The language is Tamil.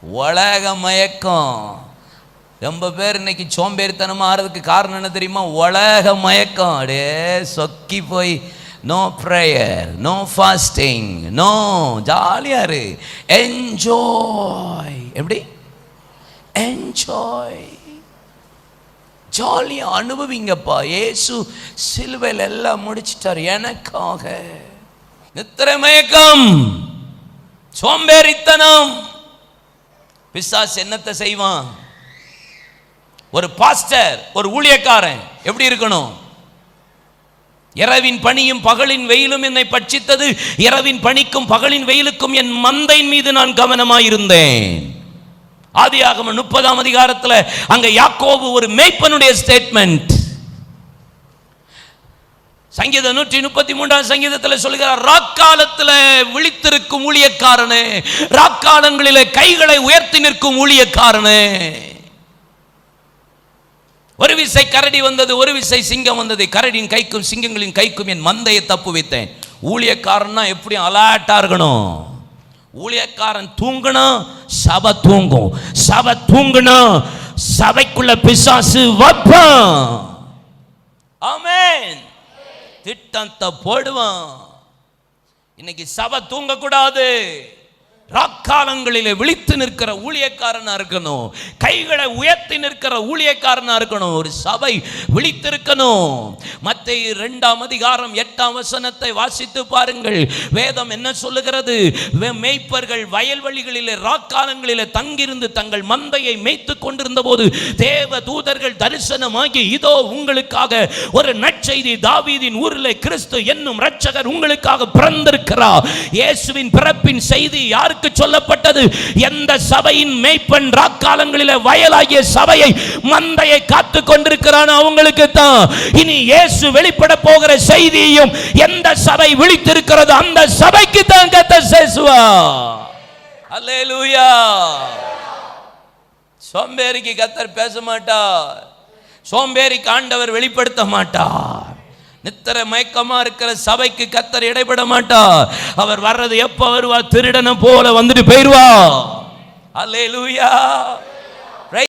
உலக மயக்கம். ரொம்ப பேர் இன்னைக்கு சோம்பேறித்தனமாக ஆறதுக்கு காரணம் என்ன தெரியுமா? உலக மயக்கம். அப்படியே சொக்கி போய் no prayer, no fasting, no, ஜாலியாரு, என்ஜாய். எப்படி என்ஜாய்? ஜாலியாக அனுபவிங்கப்பா. இயேசு சிலுவையில் எல்லாம் முடிச்சிட்டார் எனக்காக. நித்திரை மயக்கம், சோம்பேறித்தனம். பிசாசு என்னத்தை செய்வான்? ஒரு பாஸ்டர், ஒரு ஊழியக்காரன் எப்படி இருக்கணும்? இரவின் பனியும் பகலின் வெயிலும் என்னை பட்சித்தது, இரவின் பனிக்கும் பகலின் வெயிலுக்கும் என் மந்தையின் மீது நான் கவனமாயிருந்தேன். ஆதியாகமம் 30ஆம் அதிகாரத்தில் அங்க யாக்கோபு ஒரு மேய்ப்பனுடைய ஸ்டேட்மெண்ட். சங்கீதம் 133ஆம் சங்கீதத்தில் சொல்லுகிறார், ராக்காலத்தில் விழித்திருக்கும் ஊழியக்காரனே, ராக்காலங்களிலே கைகளை உயர்த்தி நிற்கும் ஊழியக்காரனே. ஒரு விசை கரடி வந்தது, ஒரு விசை சிங்கம் வந்தது, கரடியின் கைக்கும் சிங்கங்களின் கைக்கும் என் மந்தையை தப்பு வைத்தேன். ஊழியக்காரன்னா எப்படி அலர்ட்டா இருக்கணும்? ஊழியக்காரன் தூங்கணும், சபை தூங்கும். சபை தூங்கணும், சபைக்குள்ள பிசாசு வைப்பான். ஆமென். திட்டத்தை போடுவான். இன்னைக்கு சபை தூங்க கூடாது. ராக்காலங்களிலே விழித்து நிற்கிற ஊழியக்காரனா இருக்கணும். கைகளை உயர்த்தி நிற்கிற ஊழியக்காரனா இருக்கணும். ஒரு சபை விழித்திருக்கணும். மத்தேயு 2ஆம் அதிகாரம் 8ஆம் வசனத்தை வாசித்து பாருங்கள். வேதம் என்ன சொல்லுகிறது? மேய்ப்பர்கள் வயல்வெளிகளிலே ராக்காலங்களிலே தங்கியிருந்து தங்கள் மந்தையை மேய்த்து கொண்டிருந்த போது தேவ தூதர்கள் தரிசனமாகி, இதோ உங்களுக்காக ஒரு நற்செய்தி, தாவீதின் ஊரிலே கிறிஸ்து என்னும் இரட்சகர் உங்களுக்காக பிறந்திருக்கிறார். இயேசுவின் பிறப்பின் செய்தி யாருக்கு சொல்லப்பட்டது? எந்த சபையின் மேய்ப்பன் ராக்காலங்களிலே வயலாகிய சபையை, மந்தையை காத்து கொண்டிருக்கிறான் அவங்களுக்கு தான் இனி இயேசு வெளிப்பட போகிற செய்தியையும் எந்த சபை விழித்திருக்கிறது அந்த சபைக்கு தான் கர்த்தர் பேசுவார். அல்லேலூயா. சோம்பேறிக்கு கர்த்தர் பேச மாட்டார். சோம்பேறிக்கு ஆண்டவர் வெளிப்படுத்த மாட்டார். நித்திரை மயக்கமா இருக்கிற சபைக்கு கர்த்தர் இடைபட மாட்டார். அவர் வர்றது எப்ப வருவார்? திருடனை போல வந்துட்டு போயிருவா. அல்லேலூயா.